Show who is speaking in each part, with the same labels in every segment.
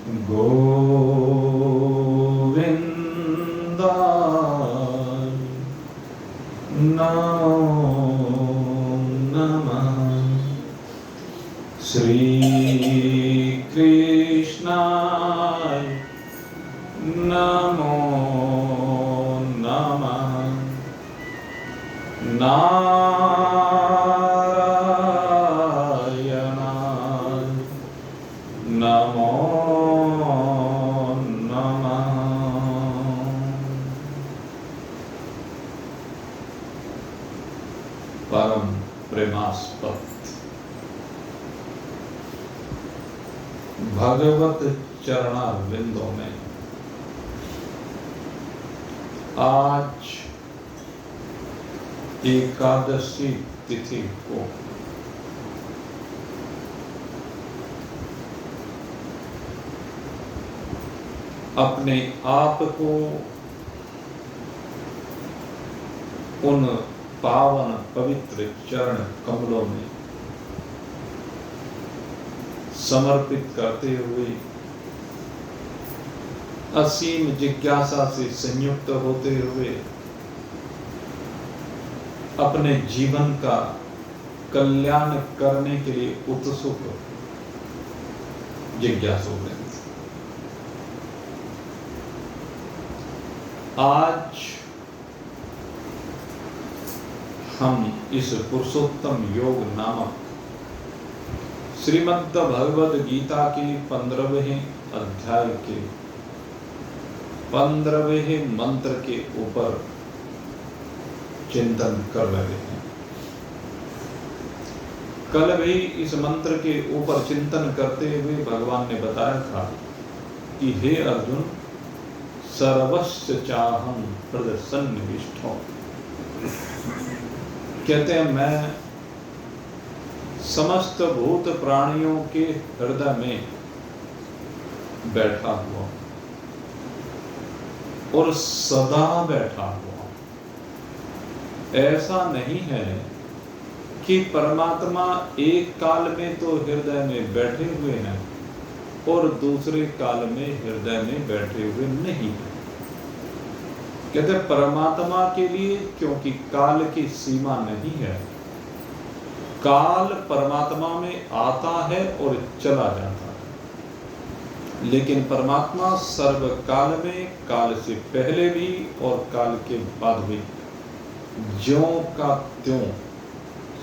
Speaker 1: गोविन्दाय नमो नमः। श्रीकृष्णाय नमो नमः। नारायणाय नमो नमः। परम प्रेमास्पद भगवत चरणारविंदों में आज एकादशी तिथि को अपने आप को उन पावन पवित्र चरण कमलों में समर्पित करते हुए असीम जिज्ञासा से संयुक्त होते हुए अपने जीवन का कल्याण करने के लिए उत्सुक जिज्ञासु हैं। आज हम इस पुरुषोत्तम योग नामक श्रीमद् भगवद गीता के 15वें अध्याय के 15वें मंत्र के ऊपर चिंतन कर रहे हैं। कल भी इस मंत्र के ऊपर चिंतन करते हुए भगवान ने बताया था कि हे अर्जुन, सर्वस्य चाहं हृदय सन्निविष्टो, कहते हैं मैं समस्त भूत प्राणियों के हृदय में बैठा हुआ और सदा बैठा हुआ। ऐसा नहीं है कि परमात्मा एक काल में तो हृदय में बैठे हुए हैं और दूसरे काल में हृदय में बैठे हुए नहीं हैं। कहते परमात्मा के लिए, क्योंकि काल की सीमा नहीं है, काल परमात्मा में आता है और चला जाता है, लेकिन परमात्मा सर्वकाल में, काल से पहले भी और काल के बाद भी ज्यों का त्यों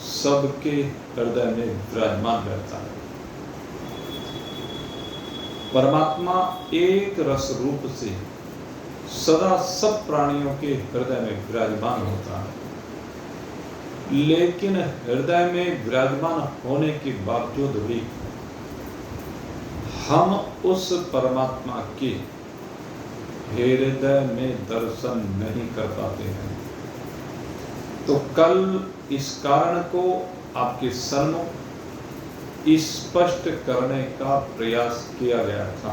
Speaker 1: सबके हृदय में विराजमान रहता है। परमात्मा एक रस रूप से सदा सब प्राणियों के हृदय में विराजमान होता है, लेकिन हृदय में विराजमान होने के बावजूद भी हम उस परमात्मा के हृदय में दर्शन नहीं कर पाते हैं। तो कल इस कारण को आपके सम्मुख स्पष्ट करने का प्रयास किया गया था,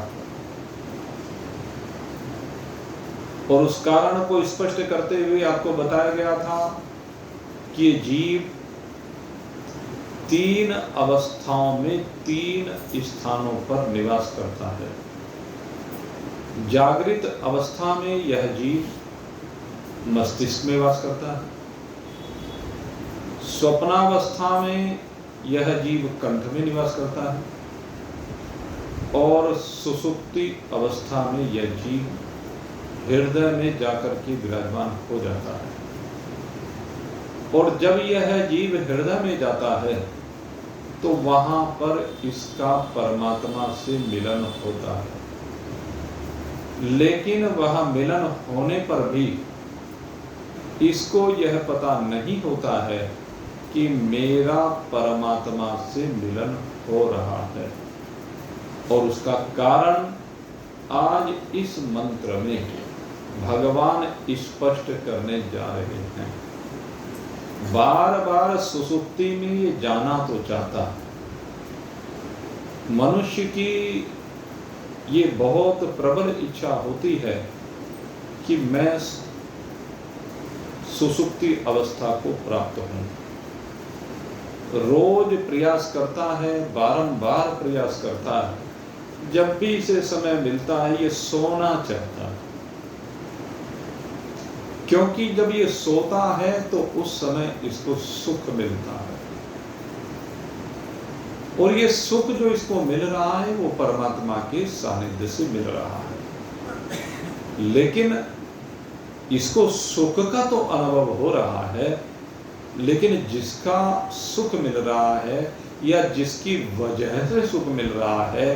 Speaker 1: और उस कारण को स्पष्ट करते हुए आपको बताया गया था कि जीव 3 अवस्थाओं में 3 स्थानों पर निवास करता है। जागृत अवस्था में यह जीव मस्तिष्क में वास करता है, स्वप्नावस्था में यह जीव कंठ में निवास करता है, और सुषुप्ति अवस्था में यह जीव हृदय में जाकर के विराजमान हो जाता है। और जब यह जीव हृदय में जाता है तो वहां पर इसका परमात्मा से मिलन होता है, लेकिन वह मिलन होने पर भी इसको यह पता नहीं होता है कि मेरा परमात्मा से मिलन हो रहा है। और उसका कारण आज इस मंत्र में भगवान स्पष्ट करने जा रहे हैं। बार बार सुसुप्ति में ये जाना तो चाहता है, मनुष्य की ये बहुत प्रबल इच्छा होती है कि मैं सुसुप्ति अवस्था को प्राप्त हूं। रोज प्रयास करता है, बारंबार प्रयास करता है, जब भी इसे समय मिलता है ये सोना चाहता है, क्योंकि जब ये सोता है तो उस समय इसको सुख मिलता है, और ये सुख जो इसको मिल रहा है वो परमात्मा के सानिध्य से मिल रहा है। लेकिन इसको सुख का तो अनुभव हो रहा है, लेकिन जिसका सुख मिल रहा है या जिसकी वजह से सुख मिल रहा है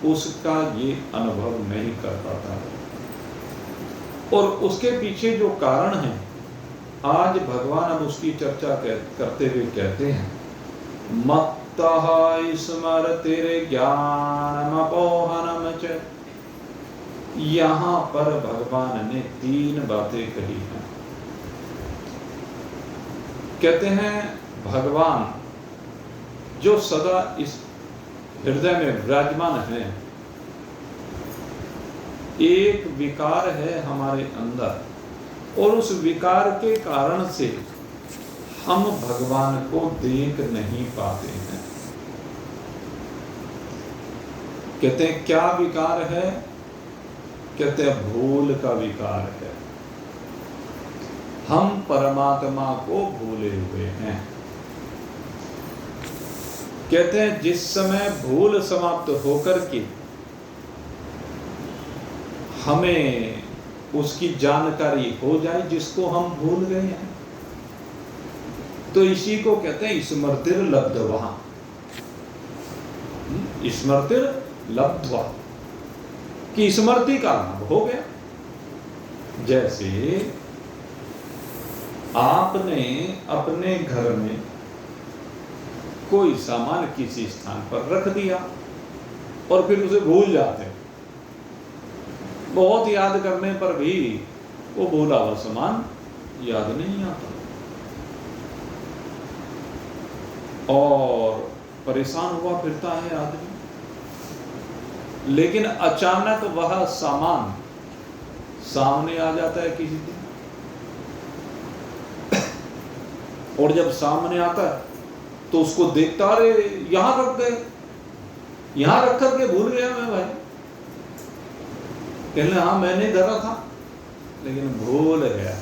Speaker 1: उसका ये अनुभव नहीं कर पाता है। और उसके पीछे जो कारण है आज भगवान अब उसकी चर्चा करते हुए कहते हैं, मत्तः स्मरतिर् ज्ञानमपोहनम् च। यहाँ पर भगवान ने 3 बातें कही हैं। कहते हैं भगवान जो सदा इस हृदय में विराजमान है, एक विकार है हमारे अंदर, और उस विकार के कारण से हम भगवान को देख नहीं पाते हैं। कहते हैं क्या विकार है? कहते हैं भूल का विकार है। हम परमात्मा को भूले हुए हैं। कहते हैं जिस समय भूल समाप्त होकर के हमें उसकी जानकारी हो जाए जिसको हम भूल गए हैं, तो इसी को कहते हैं स्मृतिर् लब्ध्वा। स्मृतिर् लब्ध्वा कि स्मृति का लाभ हो गया। जैसे आपने अपने घर में कोई सामान किसी स्थान पर रख दिया और फिर उसे भूल जाते हैं, बहुत याद करने पर भी वो भूला हुआ सामान याद नहीं आता और परेशान हुआ फिरता है आदमी। लेकिन अचानक वह सामान सामने आ जाता है किसी दिन, और जब सामने आता है तो उसको देखता, अरे यहां रख गए, यहां रख करके भूल गया मैं भाई। कहने हाँ मैंने धरा था लेकिन भूल गया।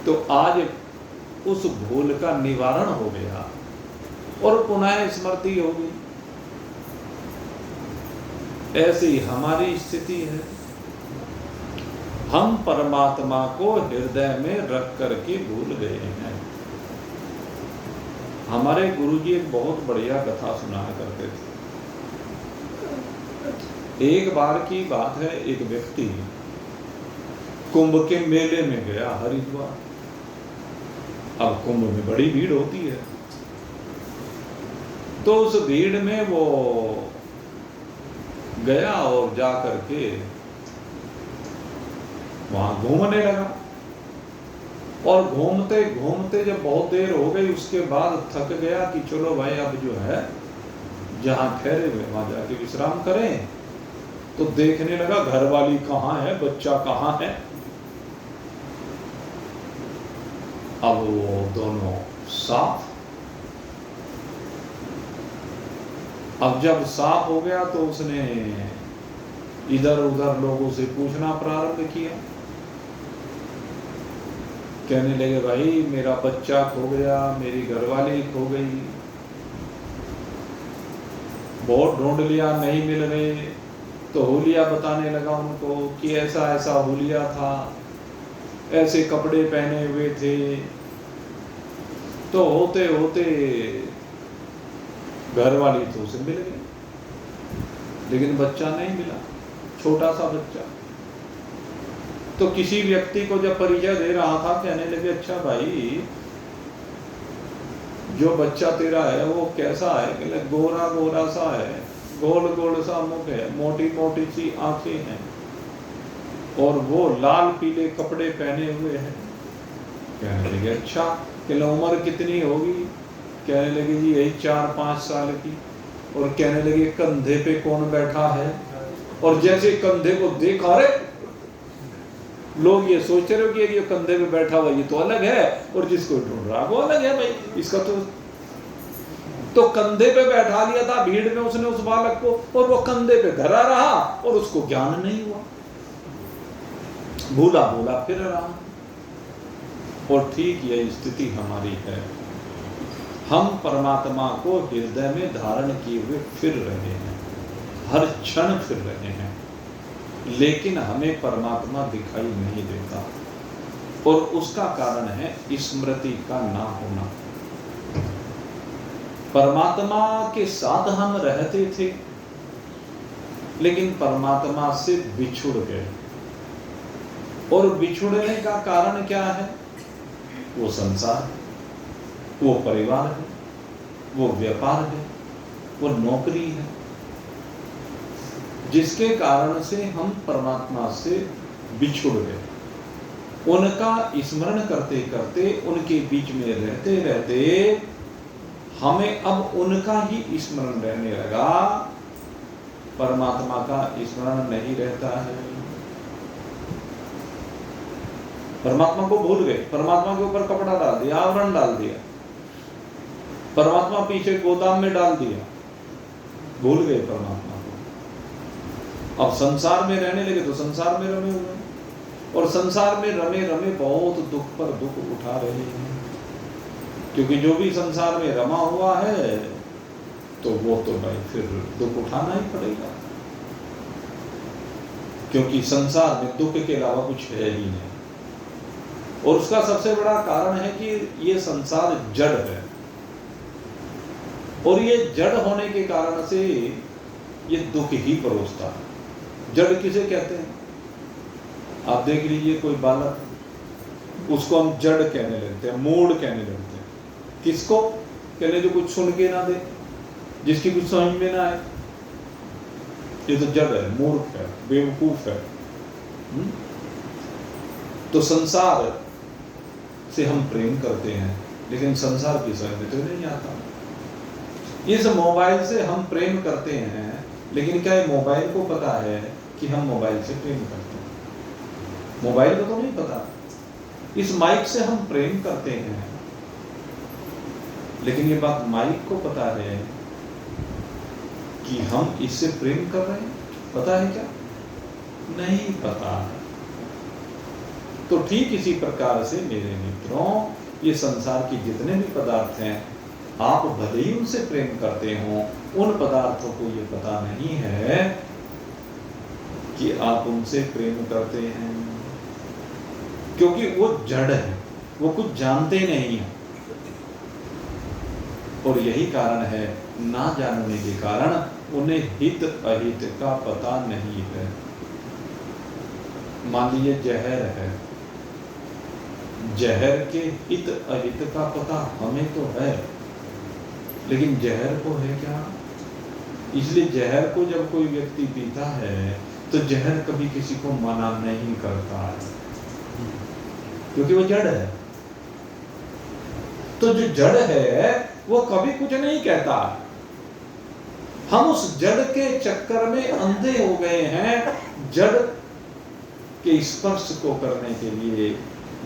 Speaker 1: तो आज उस भूल का निवारण हो गया और पुनः स्मृति होगी। ऐसी हमारी स्थिति है। हम परमात्मा को हृदय में रख करके भूल गए हैं। हमारे गुरुजी एक बहुत बढ़िया कथा सुनाया करते थे। एक बार की बात है, एक व्यक्ति कुंभ के मेले में गया हरिद्वार। अब कुंभ में बड़ी भीड़ होती है, तो उस भीड़ में वो गया और जा करके वहां घूमने लगा। और घूमते घूमते जब बहुत देर हो गई उसके बाद थक गया कि चलो भाई अब जो है जहां ठहरे हुए वहां जाके विश्राम करें। तो देखने लगा घर वाली कहाँ है, बच्चा कहाँ है। अब वो दोनों साफ। अब जब साफ हो गया तो उसने इधर उधर लोगों से पूछना प्रारंभ किया। कहने लगे भाई मेरा बच्चा खो गया, मेरी घरवाली खो गई, बहुत ढूंढ लिया नहीं मिल रहे। तो हुलिया बताने लगा उनको कि ऐसा ऐसा हुलिया था, ऐसे कपड़े पहने हुए थे। तो होते होते घरवाली तो उसे मिल गई, लेकिन बच्चा नहीं मिला, छोटा सा बच्चा। तो किसी व्यक्ति को जब परिचय दे रहा था कहने लगे अच्छा भाई जो बच्चा तेरा है वो कैसा है? कहले गोरा गोरा सा है, गोल गोल सा मुख है, मोटी मोटी सी आंखें हैं और वो लाल पीले कपड़े पहने हुए हैं। कहने लगे अच्छा, कहले उम्र कितनी होगी? कहने लगे जी यही 4-5 साल की। और कहने लगे कंधे पे कौन बैठा है? और जैसे कंधे को देखा, रे लोग ये सोच रहे हो कि ये कंधे पे बैठा हुआ ये तो अलग है और जिसको ढूंढ रहा वो अलग है भाई, इसका तो कंधे पे बैठा लिया था भीड़ में उसने उस बालक को, और वो कंधे पे धरा रहा और उसको ज्ञान नहीं हुआ, भूला भूला फिर रहा। और ठीक यही स्थिति हमारी है। हम परमात्मा को हृदय में धारण किए हुए फिर रहे हैं, हर क्षण फिर रहे हैं, लेकिन हमें परमात्मा दिखाई नहीं देता। और उसका कारण है स्मृति का ना होना। परमात्मा के साथ हम रहते थे, लेकिन परमात्मा से बिछुड़ गए। और बिछुड़ने का कारण क्या है? वो संसार है, वो परिवार है, वो व्यापार है, वो नौकरी है, जिसके कारण से हम परमात्मा से बिछुड़ गए। उनका स्मरण करते करते, उनके बीच में रहते रहते हमें अब उनका ही स्मरण रहने लगा, परमात्मा का स्मरण नहीं रहता है। परमात्मा को भूल गए, परमात्मा के ऊपर कपड़ा डाल दिया, आवरण डाल दिया, परमात्मा पीछे गोदाम में डाल दिया, भूल गए परमात्मा को। अब संसार में रहने लगे तो संसार में रमे हुए, और संसार में रमे रमे बहुत दुख पर दुख उठा रहे हैं। क्योंकि जो भी संसार में रमा हुआ है तो वो तो भाई फिर दुख उठाना ही पड़ेगा, क्योंकि संसार में दुख के अलावा कुछ है ही नहीं। और उसका सबसे बड़ा कारण है कि ये संसार जड़ है, और ये जड़ होने के कारण से ये दुख ही परोसता है। जड़ किसे कहते हैं? आप देख लीजिए, कोई बालक, उसको हम जड़ कहने लगते हैं, मूड कहने लगते हैं। किसको कहने? जो कुछ सुन के ना दे, जिसकी कुछ समझ में ना आए, ये तो जड़ है, मूर्ख है, बेवकूफ है। तो संसार से हम प्रेम करते हैं, लेकिन संसार की समझ में तो नहीं आता। इस मोबाइल से हम प्रेम करते हैं, लेकिन क्या ये मोबाइल को पता है कि हम मोबाइल से प्रेम करते हैं? मोबाइल को तो नहीं पता। इस माइक से हम प्रेम करते हैं, लेकिन ये बात माइक को पता है कि हम इससे प्रेम कर रहे हैं? पता है क्या? नहीं पता। तो ठीक इसी प्रकार से मेरे मित्रों, ये संसार के जितने भी पदार्थ हैं, आप भले ही उनसे प्रेम करते हो, उन पदार्थों को ये पता नहीं है कि आप उनसे प्रेम करते हैं, क्योंकि वो जड़ है, वो कुछ जानते नहीं है। और यही कारण है, ना जानने के कारण उन्हें हित अहित का पता नहीं है। मान लीजिए जहर है, जहर के हित अहित का पता हमें तो है, लेकिन जहर को है क्या? इसलिए जहर को जब कोई व्यक्ति पीता है तो जहर कभी किसी को मना नहीं करता है, क्योंकि वो जड़ है। तो जो जड़ है वो कभी कुछ नहीं कहता। हम उस जड़ के चक्कर में अंधे हो गए हैं, जड़ के स्पर्श को करने के लिए,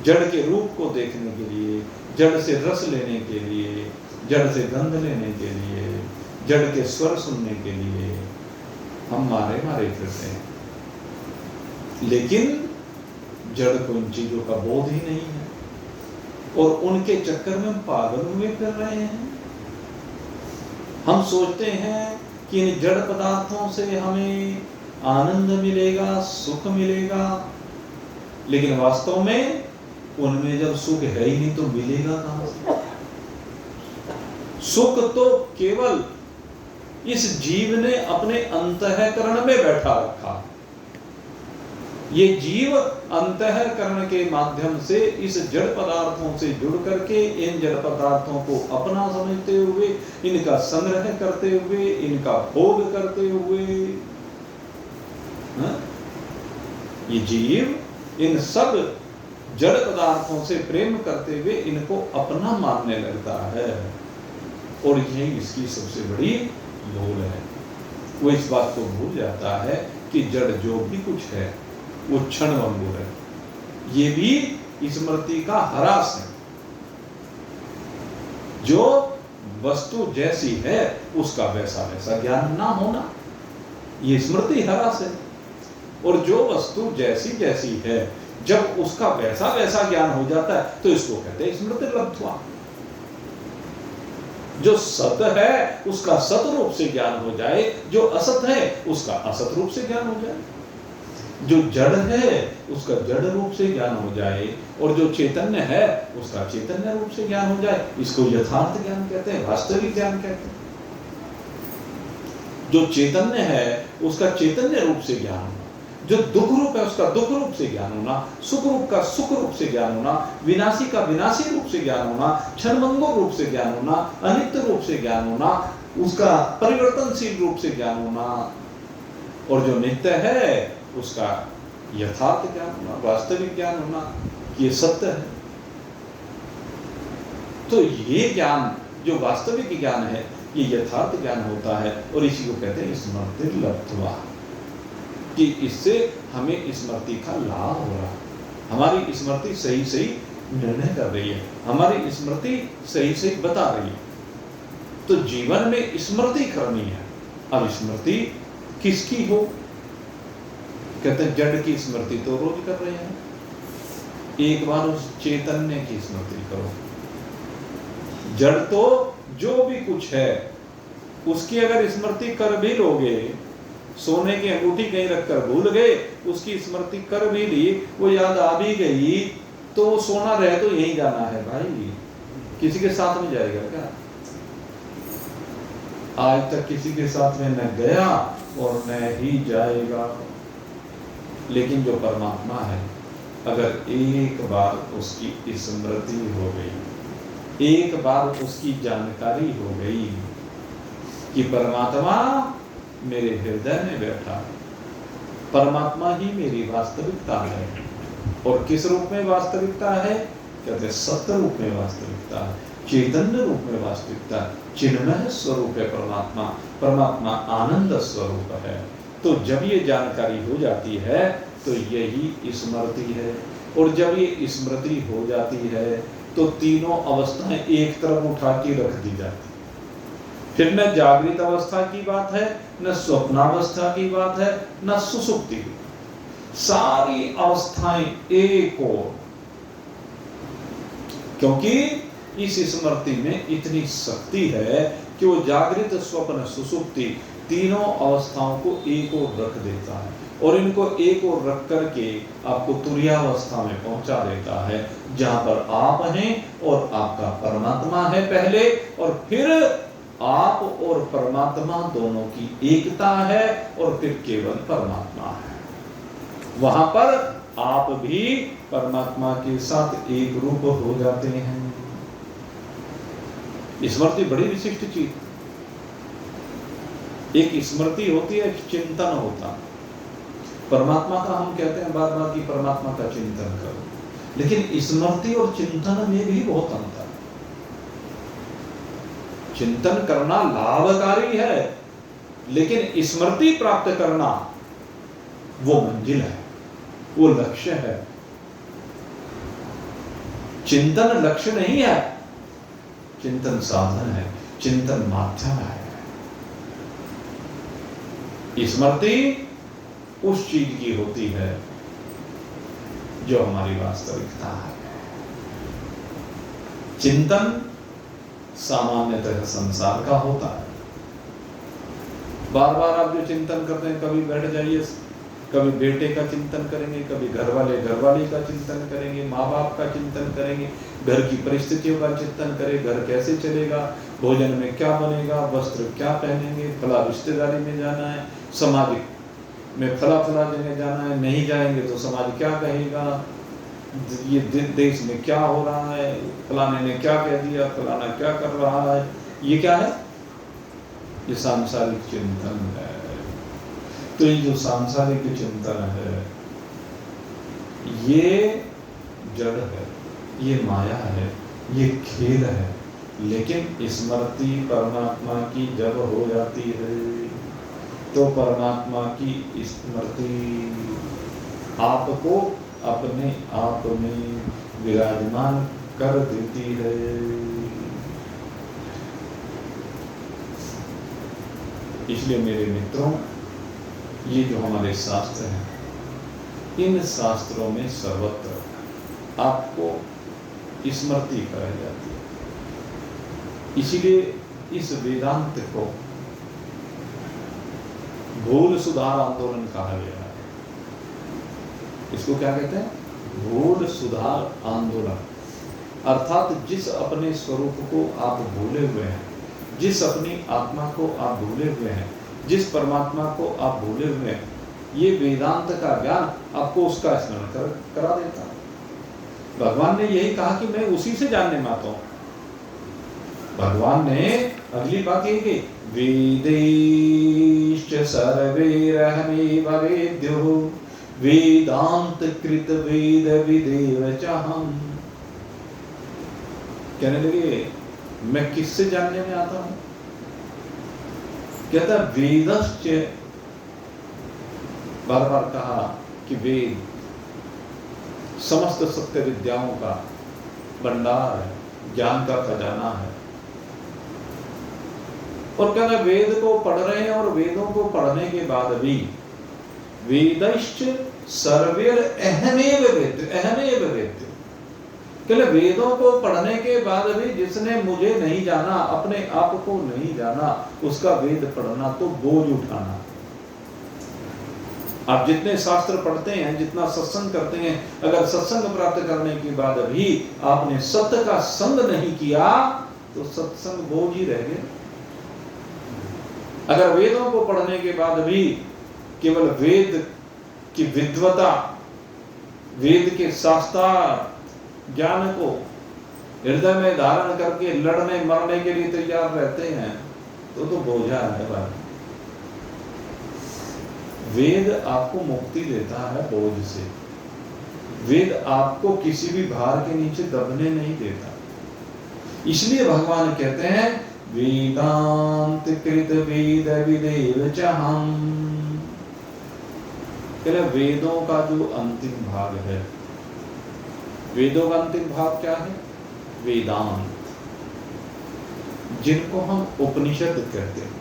Speaker 1: जड़ के रूप को देखने के लिए, जड़ से रस लेने के लिए, जड़ से गंध लेने के लिए, जड़ के स्वर सुनने के लिए हम मारे मारे फिरते हैं, लेकिन जड़ को इन चीजों का बोध ही नहीं है, और उनके चक्कर में हम पागल हुए फिर रहे हैं। हम सोचते हैं कि इन जड़ पदार्थों से हमें आनंद मिलेगा, सुख मिलेगा, लेकिन वास्तव में उनमें जब सुख है ही नहीं तो मिलेगा कहां से? सुख तो केवल इस जीव ने अपने अंतःकरण में बैठा रखा। ये जीव अंतःकरण के माध्यम से इस जड़ पदार्थों से जुड़ करके इन जड़ पदार्थों को अपना समझते हुए, इनका संग्रह करते हुए, इनका भोग करते हुए, ये जीव इन सब जड़ पदार्थों से प्रेम करते हुए इनको अपना मानने लगता है, और यही इसकी सबसे बड़ी भूल है। वो इस बात को भूल जाता है कि जड़ जो भी कुछ है वो क्षणभंगुर है, ये भी स्मृति का ह्रास है। जो वस्तु जैसी है उसका वैसा वैसा ज्ञान ना होना, ये स्मृति ह्रास है। और जो वस्तु जैसी जैसी है जब उसका वैसा वैसा ज्ञान हो जाता है तो इसको कहते हैं स्मृति लब्ध्वा। जो सत है उसका सत रूप से ज्ञान हो जाए, जो असत है उसका असत रूप से ज्ञान हो जाए, जो जड़ है उसका जड़ रूप से ज्ञान हो जाए, और जो चैतन्य है उसका चैतन्य रूप से ज्ञान हो जाए। इसको यथार्थ ज्ञान कहते हैं, वास्तविक ज्ञान कहते हैं। जो चैतन्य है उसका चैतन्य रूप से ज्ञान होना, जो दुख रूप है उसका दुख रूप से ज्ञान होना, सुख रूप का सुख रूप से ज्ञान होना, विनाशी का विनाशी रूप से ज्ञान होना, क्षणभंगुर रूप से ज्ञान होना, अनित्य रूप से ज्ञान होना, उसका परिवर्तनशील रूप से ज्ञान होना, और जो नित्य है उसका यथार्थ ज्ञान होना, वास्तविक ज्ञान होना, ये सत्य है। तो ये ज्ञान जो वास्तविक ज्ञान है ये यथार्थ ज्ञान होता है, और इसी को कहते हैं स्मृति लब्ध्वा, कि इससे हमें स्मृति का लाभ हो रहा है। हमारी स्मृति सही सही निर्णय कर रही है, हमारी स्मृति सही सही बता रही है। तो जीवन में स्मृति करनी है। अब स्मृति किसकी हो? कहते हैं जड़ की स्मृति तो रोज कर रहे हैं, एक बार उस चैतन्य की स्मृति करो। जड़ तो जो भी कुछ है उसकी अगर स्मृति कर भी लोगे, सोने की अंगूठी कहीं रखकर भूल गए, उसकी स्मृति कर भी ली, वो याद आ भी गई, तो सोना रहे तो यहीं जाना है भाई, किसी के साथ में जाएगा क्या? आज तक किसी के साथ में न गया और न ही जाएगा। लेकिन जो परमात्मा है, अगर एक बार उसकी स्मृति हो गई, एक बार उसकी जानकारी हो गई कि परमात्मा मेरे हृदय में बैठा है, परमात्मा ही मेरी वास्तविकता है। और किस रूप में वास्तविकता है? कहते हैं सत्य रूप में वास्तविकता है, चैतन्य रूप में वास्तविकता है, चिन्मय स्वरूप है परमात्मा, परमात्मा आनंद स्वरूप है। तो जब ये जानकारी हो जाती है तो यही स्मृति है। और जब ये स्मृति हो जाती है तो तीनों अवस्थाएं एक तरफ उठा के रख दी जाती। फिर न जागृत अवस्था की बात है, न स्वप्नावस्था की बात है, न सुसुप्ति की, सारी अवस्थाएं एक और। क्योंकि इस स्मृति में इतनी शक्ति है कि वो जागृत स्वप्न सुसुप्ति तीनों अवस्थाओं को एक और रख देता है, और इनको एक और रख करके आपको तुरीयावस्था में पहुंचा देता है, जहां पर आप हैं और आपका परमात्मा है पहले, और फिर आप और परमात्मा दोनों की एकता है, और फिर केवल परमात्मा है। वहां पर आप भी परमात्मा के साथ एक रूप हो जाते हैं। स्मृति बड़ी विशिष्ट चीज। एक स्मृति होती है, एक चिंतन होता। परमात्मा का हम कहते हैं बार बार कि परमात्मा का चिंतन करो, लेकिन स्मृति और चिंतन में भी बहुत अंतर। चिंतन करना लाभकारी है, लेकिन स्मृति प्राप्त करना वो मंजिल है, वो लक्ष्य है। चिंतन लक्ष्य नहीं है, चिंतन साधन है, चिंतन माध्यम है। स्मृति उस चीज की होती है जो हमारी वास्तविकता है। चिंतन सामान्यतः संसार का होता है। बार बार आप जो चिंतन करते हैं, कभी बैठ जाइए, कभी बेटे का चिंतन करेंगे, कभी घरवाली का चिंतन करेंगे, माँ बाप का चिंतन करेंगे, घर की परिस्थितियों का चिंतन करें, घर कैसे चलेगा, भोजन में क्या बनेगा, वस्त्र क्या पहनेंगे, फला रिश्तेदारी में जाना है, समाज में फला जगह जाना है, नहीं जाएंगे तो समाज क्या कहेगा, ये देश में क्या हो रहा है, फलाने ने क्या कह दिया, फलाना क्या कर रहा है। ये क्या है? ये सांसारिक चिंतन है। तो ये जो सांसारिक चिंतन है ये जड़ है, ये माया है, ये खेल है। लेकिन स्मृति परमात्मा की जब हो जाती है तो परमात्मा की स्मृति आपको अपने आप में विराजमान कर देती है। इसलिए मेरे मित्रों, ये जो हमारे शास्त्र हैं, इन शास्त्रों में सर्वत्र आपको स्मृति कराई जाती है। इसीलिए इस वेदांत को भूल सुधार आंदोलन कहा गया है। इसको क्या कहते हैं? भूल सुधार आंदोलन। अर्थात जिस अपने स्वरूप को आप भूले हुए हैं, जिस अपनी आत्मा को आप भूले हुए हैं, जिस परमात्मा को आप भूले हुए हैं, ये वेदांत का ज्ञान आपको उसका स्मरण करा देता है। भगवान ने यही कहा कि मैं उसी से जानने में आता हूं। भगवान ने अगली बात ये की, वेदैश्च सर्वैरहमेव वेद्यो वेदांत कृत वेद विदेव चाहम। कहने लगे मैं किससे जानने में आता हूं? कहता वेदश्च, बार बार कहा कि वेद समस्त सत्य विद्याओं का भंडार है, ज्ञान का खजाना है। और कहना वेद को पढ़ रहे हैं, और वेदों को पढ़ने के बाद भी वेदैश्च सर्वैर अहमेव वेद्यो, अहमेव वेद्यो। कहले वेदों को पढ़ने के बाद भी जिसने मुझे नहीं जाना, अपने आप को नहीं जाना, उसका वेद पढ़ना तो बोझ उठाना। आप जितने शास्त्र पढ़ते हैं, जितना सत्संग करते हैं, अगर सत्संग प्राप्त करने के बाद भी आपने सत्य का संग नहीं किया तो सत्संग बोझ ही रह गया। अगर वेदों को पढ़ने के बाद भी केवल वेद की विद्वता, वेद के शास्त्रार्थ ज्ञान को हृदय में धारण करके लड़ने मरने के लिए तैयार रहते हैं तो बोझा है भाई। वेद आपको मुक्ति देता है बोझ से। वेद आपको किसी भी भार के नीचे दबने नहीं देता। इसलिए भगवान कहते हैं वेदांत कृत वेद विदेव चाहम। कहले वेदों का जो अंतिम भाग है, वेदों का अंतिम भाग क्या है? वेदांत, जिनको हम उपनिषद कहते हैं।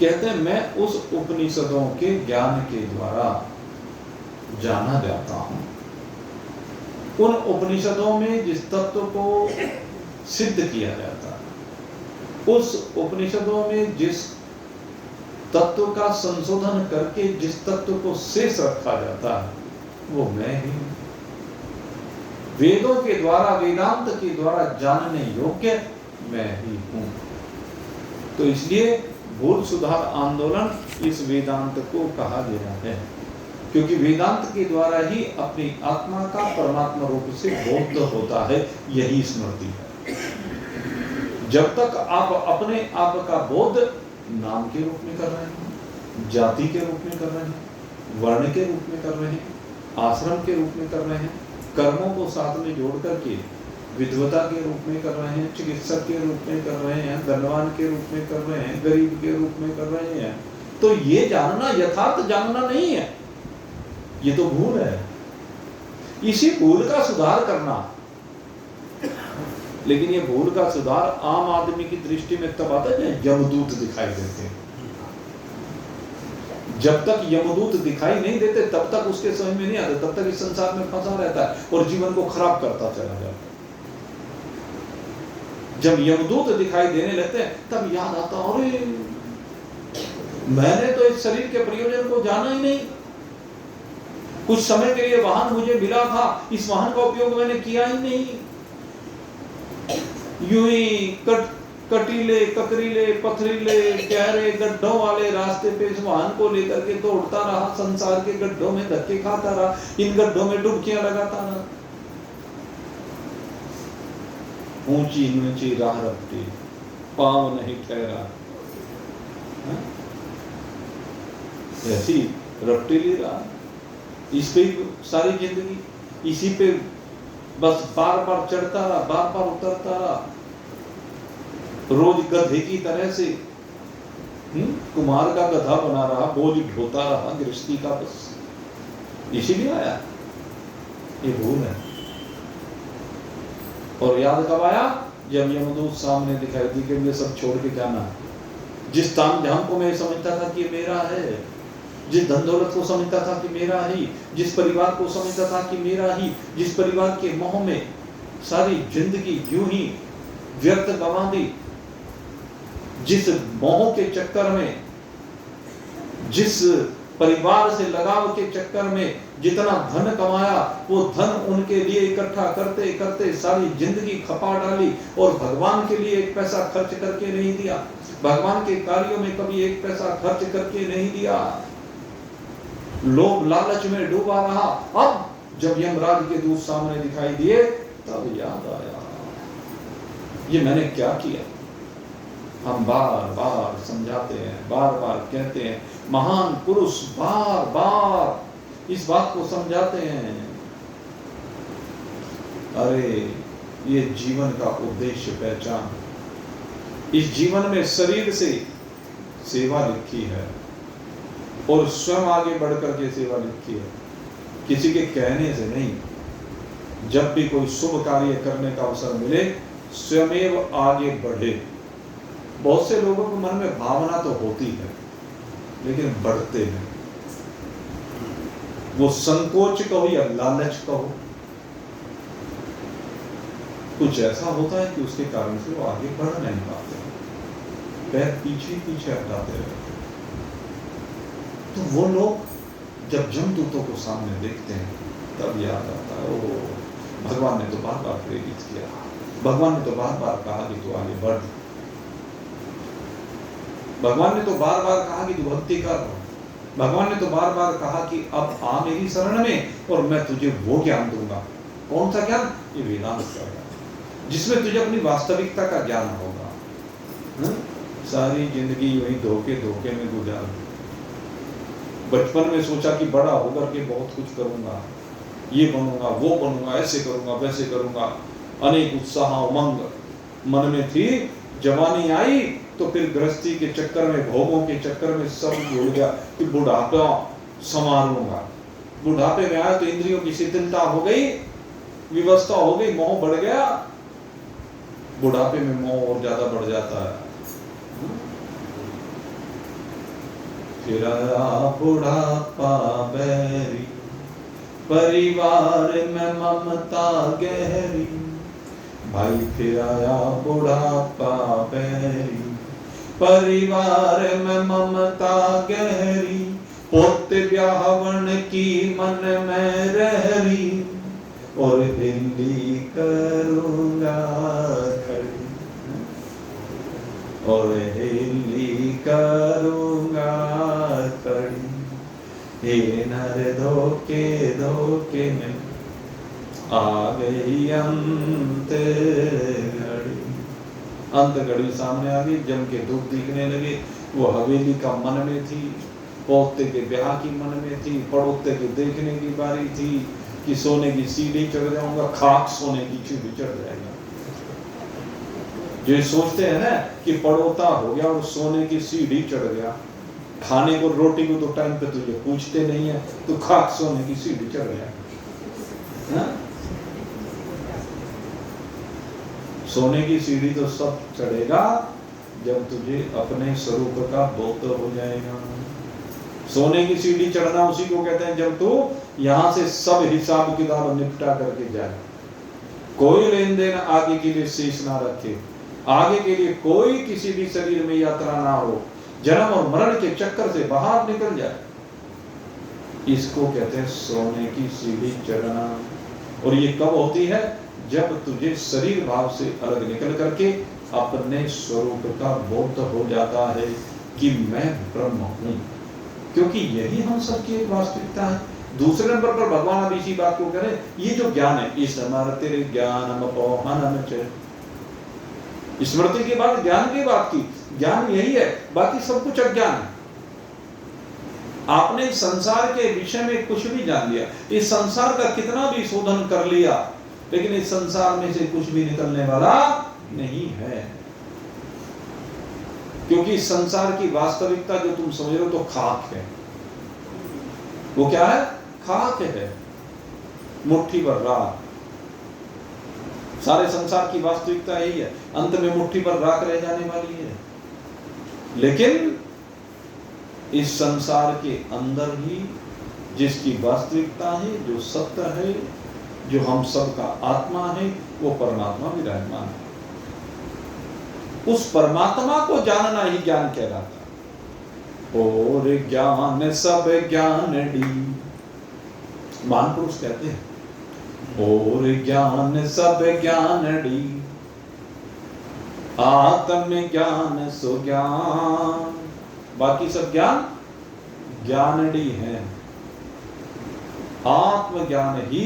Speaker 1: कहते हैं मैं उस उपनिषदों के ज्ञान के द्वारा जाना जाता हूं। उन उपनिषदों में जिस तत्व को सिद्ध किया जाता है, उस उपनिषदों में जिस तत्व का संशोधन करके जिस तत्व को शेष रखा जाता है, वो मैं ही हूं। वेदों के द्वारा, वेदांत के द्वारा जानने योग्य मैं ही हूं। तो इसलिए भूल सुधार आंदोलन इस वेदांत को कहा गया है, क्योंकि वेदांत के द्वारा ही अपनी आत्मा का परमात्मा रूप से बोध होता है। यही स्मृति है। जब तक आप अपने आप का बोध नाम के रूप में कर रहे हैं, जाति के रूप में कर रहे हैं, वर्ण के रूप में कर रहे हैं, आश्रम के रूप में कर रहे हैं, कर्मों को साथ में जोड़ करके विद्वता के रूप में कर रहे हैं, चिकित्सक के रूप में कर रहे हैं, धनवान के रूप में कर रहे हैं, गरीब के रूप में कर रहे हैं, तो ये जानना यथार्थ जानना नहीं है, ये तो भूल है। इसी भूल का सुधार करना। लेकिन ये भूल का सुधार आम आदमी की दृष्टि में तब आता है जब यमदूत दिखाई देते हैं। जब तक यमदूत दिखाई नहीं देते तब तक उसके समझ में नहीं आता, तब तक इस संसार में फंसा रहता है और जीवन को खराब करता चला जाता है। जब यमदूत दिखाई देने लगते हैं तब याद आता, अरे मैंने तो इस शरीर के प्रयोजन को जाना ही नहीं। कुछ समय के लिए वाहन मुझे मिला था, इस वाहन का उपयोग मैंने किया ही नहीं। यूं ही कटीले, ककरीले, पथरीले, गहरे गड्ढों वाले रास्ते पे इस वाहन को लेकर के दौड़ता रहा, संसार के गड्ढों में धक्के खाता रहा, इन गड्ढों में डुबकियां लगाता रहा। ऊंची नीची राह रखती, पांव नहीं ठहरा, ऐसी रफ्तीली राह, इस पे सारी जिंदगी इसी पे बस बार बार चढ़ता रहा, बार बार उतरता रहा, रोज गधे की तरह से कुमार का गधा बना रहा, बोझ ढोता रहा गृहस्थी का, बस इसीलिए आया। ये भूल है। और याद कब आया? जब यमदूत सामने दिखाई दी कि ये सब छोड़ के जाना, जिस ताम झाम को मैं समझता था कि मेरा है, जिस धन दौलत को समझता था कि मेरा ही, जिस परिवार को समझता था कि मेरा ही, जिस परिवार के मोह में सारी जिंदगी यूं ही व्यर्थ गंवा दी, जिस मोह के चक्कर में, जिस परिवार से लगाव के चक्कर में जितना धन कमाया, वो धन उनके लिए इकट्ठा करते करते सारी जिंदगी खपा डाली और भगवान के लिए एक पैसा खर्च करके नहीं दिया, भगवान के कार्यों में कभी एक पैसा खर्च करके नहीं दिया। लोभ लालच में डूबा रहा। अब जब यमराज के दूत सामने दिखाई दिए तब याद आया, ये मैंने क्या किया। हम बार बार समझाते हैं, बार बार कहते हैं, महान पुरुष बार बार इस बात को समझाते हैं। अरे ये जीवन का उद्देश्य पहचान। इस जीवन में शरीर से सेवा लिखी है और स्वयं आगे बढ़कर के सेवा लिखी है, किसी के कहने से नहीं। जब भी कोई शुभ कार्य करने का अवसर मिले स्वयं आगे बढ़े। बहुत से लोगों के मन में भावना तो होती है लेकिन बढ़ते हैं, वो संकोच कहो या लालच कहो, कुछ ऐसा होता है कि उसके कारण से वो आगे बढ़ नहीं पाते, पैर पीछे पीछे हटाते रहते। तो वो लोग जब जमदूतों को सामने देखते हैं तब याद आता है, ओ भगवान ने तो बार बार प्रेरित किया, भगवान ने तो बार बार कहा कि तू आगे बढ़, भगवान ने तो बार बार कहा कि तू भक्ति कर, भगवान ने तो बार बार कहा कि अब आ मेरी शरण में और मैं तुझे वो ज्ञान दूंगा। कौन सा ज्ञान? ये वेदांत का ज्ञान, जिसमें तुझे अपनी वास्तविकता का ज्ञान होगा। सारी जिंदगी वही धोखे धोखे में गुजार, बचपन में सोचा कि बड़ा होकर के बहुत कुछ करूंगा, ये बनूंगा वो बनूंगा, ऐसे करूंगा वैसे करूंगा, अनेक उत्साह उमंग मन में थी। जवानी आई तो फिर गृहस्थी के चक्कर में, भोगों के चक्कर में सब भूल गया कि बुढ़ापा संभालूंगा। बुढ़ापे में आया तो इंद्रियों की शिथिलता हो गई, विवस्था हो गई, मोह बढ़ गया। बुढ़ापे में मोह और ज्यादा बढ़ जाता है। फिर आया बुढ़ापा बैरी, परिवार में ममता गहरी। भाई फिर आया बुढ़ापा बैरी, परिवार में ममता गहरी। पोते ब्याहवन की मन में रहरी, और हिंदी करूंगा खड़ी, और हिंदी करूंगा खड़ी। हे नर धोखे धोखे में आ गई अंत घड़ी। अंत घड़ी सामने आ गई, जम के धूप दिखने लगे। वो हवेली का मन में थी, पोते के ब्याह की मन में थी, पड़ोते के देखने की बारी थी कि सोने की सीढ़ी चढ़ जाऊंगा, खाक सोने की सीढ़ी चढ़ जाएगा। जो सोचते हैं ना कि पड़ोता हो गया और सोने की सीढ़ी चढ़ गया, खाने को रोटी को तो टाइम पे तुझे पूछते नहीं है, तो खाक सोने की सीढ़ी चढ़ गया। सोने की सीढ़ी तो सब चढ़ेगा जब तुझे अपने स्वरूप का बोध हो जाएगा। सोने की सीढ़ी चढ़ना उसी को कहते हैं जब तू यहां से सब हिसाब किताब निपटा करके जाए, कोई लेन देन आगे के लिए शेष ना रखे, आगे के लिए कोई किसी भी शरीर में यात्रा ना हो, जन्म और मरण के चक्कर से बाहर निकल जाए। इसको कहते हैं सोने की सीढ़ी चढ़ना। और ये कब होती है? जब तुझे शरीर भाव से अलग निकल करके अपने स्वरूप का बोध हो जाता है कि मैं ब्रह्म हूं, क्योंकि यही हम सबकी एक वास्तविकता है। दूसरे नंबर पर भगवान अब इसी बात को कह रहे हैं, ये जो ज्ञान है, इस स्मृति ज्ञानम अपोहनम च, स्मृति के बाद ज्ञान की बात की। ज्ञान यही है, बाकी सब कुछ अज्ञान है। आपने संसार के विषय में कुछ भी जान लिया, इस संसार का कितना भी शोधन कर लिया, लेकिन इस संसार में से कुछ भी निकलने वाला नहीं है। क्योंकि संसार की वास्तविकता जो तुम समझ रहे हो तो खाक है। वो क्या है? खाक है, मुट्ठी भर राख। सारे संसार की वास्तविकता यही है, अंत में मुट्ठी भर राख रह जाने वाली है। लेकिन इस संसार के अंदर ही जिसकी वास्तविकता है, जो सत्य है, जो हम सबका आत्मा है, वो परमात्मा विराजमान है। उस परमात्मा को जानना ही ज्ञान कहलाता है। और ज्ञान सब ज्ञान डी, महान पुरुष कहते हैं, और ज्ञान सब ज्ञान डी, आत्म ज्ञान सो ज्ञान। बाकी सब ज्ञान ज्ञानडी है, आत्म ज्ञान ही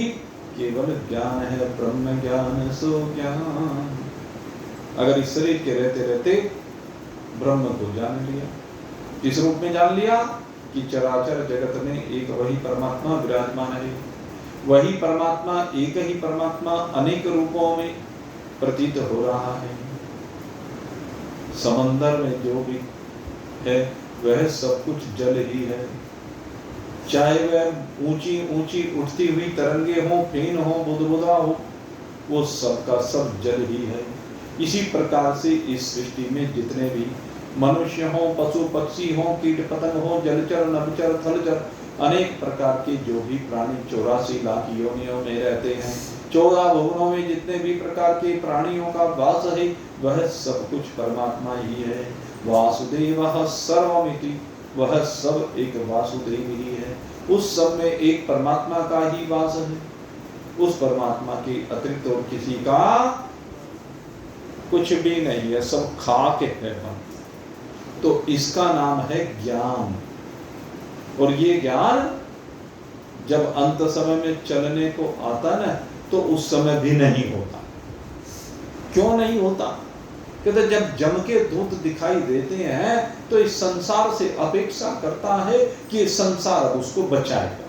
Speaker 1: केवल ज्ञान है, ब्रह्म ज्ञान सो ज्ञान। अगर इस शरीर के रहते रहते ब्रह्म को जान लिया, किस रूप में जान लिया कि चराचर जगत में एक वही परमात्मा विराजमान है, वही परमात्मा, एक ही परमात्मा अनेक रूपों में प्रतीत हो रहा है। समंदर में जो भी है वह सब कुछ जल ही है, चाहे वह ऊंची ऊंची उठती हुई तरंगे हो, फेन हो, बुदबुदा हो, वो सब का सब जल ही है। इसी प्रकार से इस सृष्टि में जितने भी मनुष्य हो, पशु पक्षी हो, कीट पतंग हो, जलचर नभचर थलचर, अनेक प्रकार के जो भी प्राणी 84 लाख योनियों में रहते हैं, 14 भुवनों में जितने भी प्रकार के प्राणियों का वास है, वह सब कुछ परमात्मा ही है। वासुदेवः सर्वमिति, वह सब एक वासुदेव ही है। उस सब में एक परमात्मा का ही वास है। उस परमात्मा के अतिरिक्त और किसी का कुछ भी नहीं है, सब खाक है। तो इसका नाम है ज्ञान। और ये ज्ञान जब अंत समय में चलने को आता ना, तो उस समय भी नहीं होता। क्यों नहीं होता? कहते जब जम के दूत दिखाई देते हैं तो इस संसार से अपेक्षा करता है कि संसार उसको बचाएगा,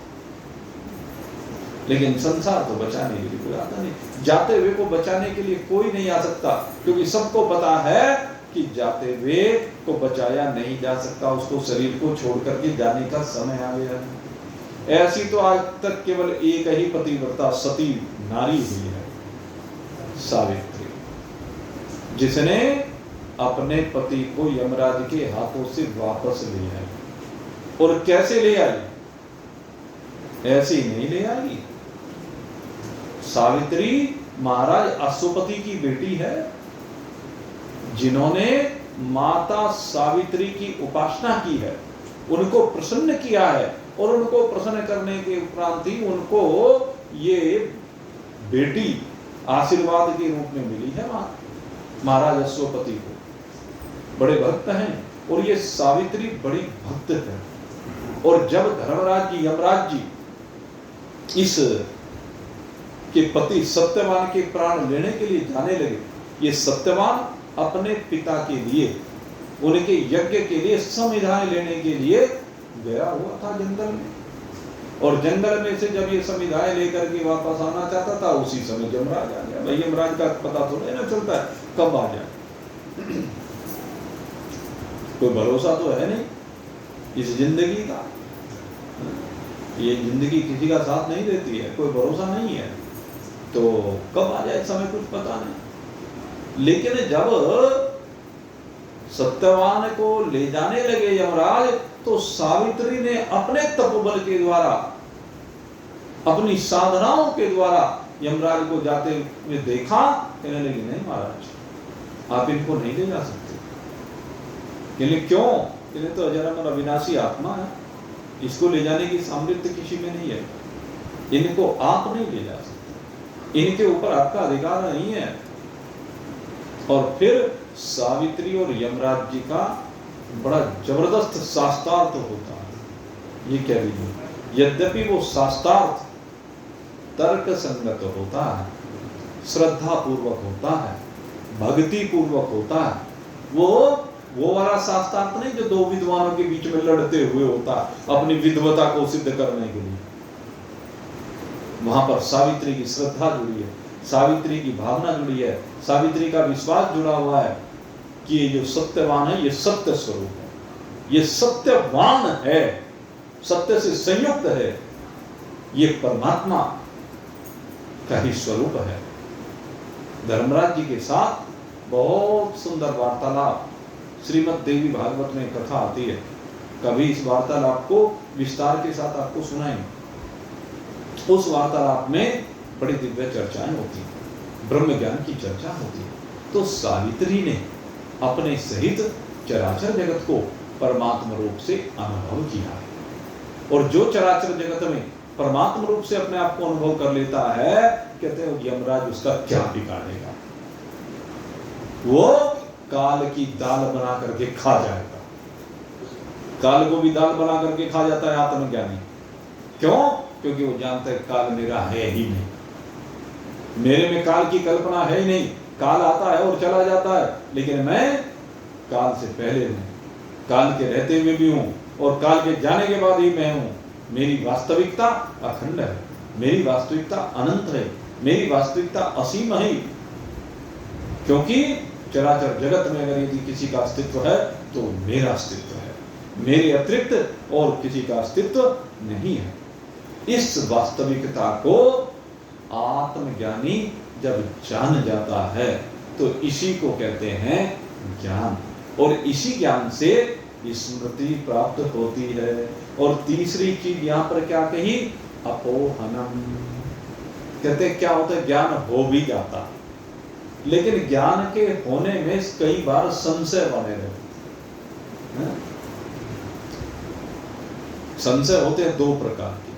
Speaker 1: लेकिन संसार तो बचाने के लिए कोई आता नहीं। जाते हुए को बचाने के लिए कोई नहीं आ सकता, क्योंकि सबको पता है कि जाते हुए को बचाया नहीं जा सकता, उसको शरीर को छोड़ करके जाने का समय आ गया है। ऐसी तो आज तक केवल एक ही पतिव्रता सती नारी हुई है, सावित्री, जिसने अपने पति को यमराज के हाथों से वापस लिया है। और कैसे ले आई? ऐसे नहीं ले आई। सावित्री महाराज अश्वपति की बेटी है, जिन्होंने माता सावित्री की उपासना की है, उनको प्रसन्न किया है, और उनको प्रसन्न करने के उपरांत ही उनको ये बेटी आशीर्वाद के रूप में मिली है। महाराज अश्वपति को बड़े भक्त हैं, और ये सावित्री बड़ी भक्त है। और जब धर्मराज जी, यमराज जी इस के पति सत्यवान के प्राण लेने के लिए जाने लगे, ये सत्यवान अपने पिता के लिए, उनके यज्ञ के लिए संविधाएं लेने के लिए गया हुआ था जंगल में। और जंगल में से जब ये संविधाएं लेकर के वापस आना चाहता था, उसी समय यमराज आ गया। भाई यमराज का पता थोड़ा ना चलता है कब आ जाए, कोई भरोसा तो है नहीं इस जिंदगी का। ये जिंदगी किसी का साथ नहीं देती है, कोई भरोसा नहीं है, तो कब आ जाए समय कुछ पता नहीं। लेकिन जब सत्यवान को ले जाने लगे यमराज, तो सावित्री ने अपने तपोबल के द्वारा, अपनी साधनाओं के द्वारा यमराज को जाते हुए देखा। कहने लगी नहीं महाराज, आप इनको नहीं ले जा सकते। कहने क्यों? कहने तो अजर अविनाशी आत्मा है, इसको ले जाने की सामर्थ्य किसी में नहीं है, इनको आप नहीं ले जा सकते, इनके ऊपर आपका अधिकार नहीं है। और फिर सावित्री और यमराज जी का बड़ा जबरदस्त शास्त्रार्थ होता है। ये कह लीजिए, यद्यपि वो शास्त्रार्थ तर्क संगत होता है, श्रद्धा पूर्वक होता है, भक्ति पूर्वक होता है, वो वाला शास्त्रार्थ नहीं जो दो विद्वानों के बीच में लड़ते हुए होता है अपनी विद्वता को सिद्ध करने के लिए। वहां पर सावित्री की श्रद्धा जुड़ी है, सावित्री की भावना जुड़ी है, सावित्री का विश्वास जुड़ा हुआ है कि ये जो सत्यवान है ये सत्य स्वरूप है, ये सत्यवान है, सत्य से संयुक्त है, ये परमात्मा का ही स्वरूप है। धर्मराज जी के साथ बहुत सुंदर वार्तालाप श्रीमद् देवी भागवत में कथा आती है, कभी इस वार्तालाप को विस्तार के साथ आपको सुनाएंगे। उस वार्तालाप में बड़ी दिव्य चर्चाएं होती हैं, ब्रह्म ज्ञान की चर्चा होती है। तो सावित्री ने अपने सहित चराचर जगत को परमात्मा रूप से अनुभव किया है, और जो चराचर जगत में परमात्मा रूप से अपने आप को अनुभव कर लेता है, कहते हैं यमराज उसका क्या बिगाड़ेगा, वो काल की दाल बना करके खा जाएगा। काल को भी दाल बना करके खा जाता है आत्मज्ञानी। क्यों? क्योंकि वो जानता है काल मेरा है ही नहीं, मेरे में काल की कल्पना है ही नहीं। काल आता है और चला जाता है, लेकिन मैं काल से पहले हूं, काल के रहते हुए भी हूं, और काल के जाने के बाद ही मैं हूं। मेरी वास्तविकता अखंड है, मेरी वास्तविकता अनंत है, मेरी वास्तविकता असीम है। क्योंकि चराचर जगत में अगर यदि किसी का अस्तित्व है तो मेरा अस्तित्व है, मेरे अतिरिक्त और किसी का अस्तित्व नहीं है। इस वास्तविकता को आत्मज्ञानी जब जान जाता है तो इसी को कहते हैं ज्ञान, और इसी ज्ञान से स्मृति प्राप्त होती है। और तीसरी चीज यहां पर क्या कही? अपोहनम। कहते क्या होता है? ज्ञान हो भी जाता, लेकिन ज्ञान के होने में कई बार संशय बने रहते। संशय होते हैं दो प्रकार के।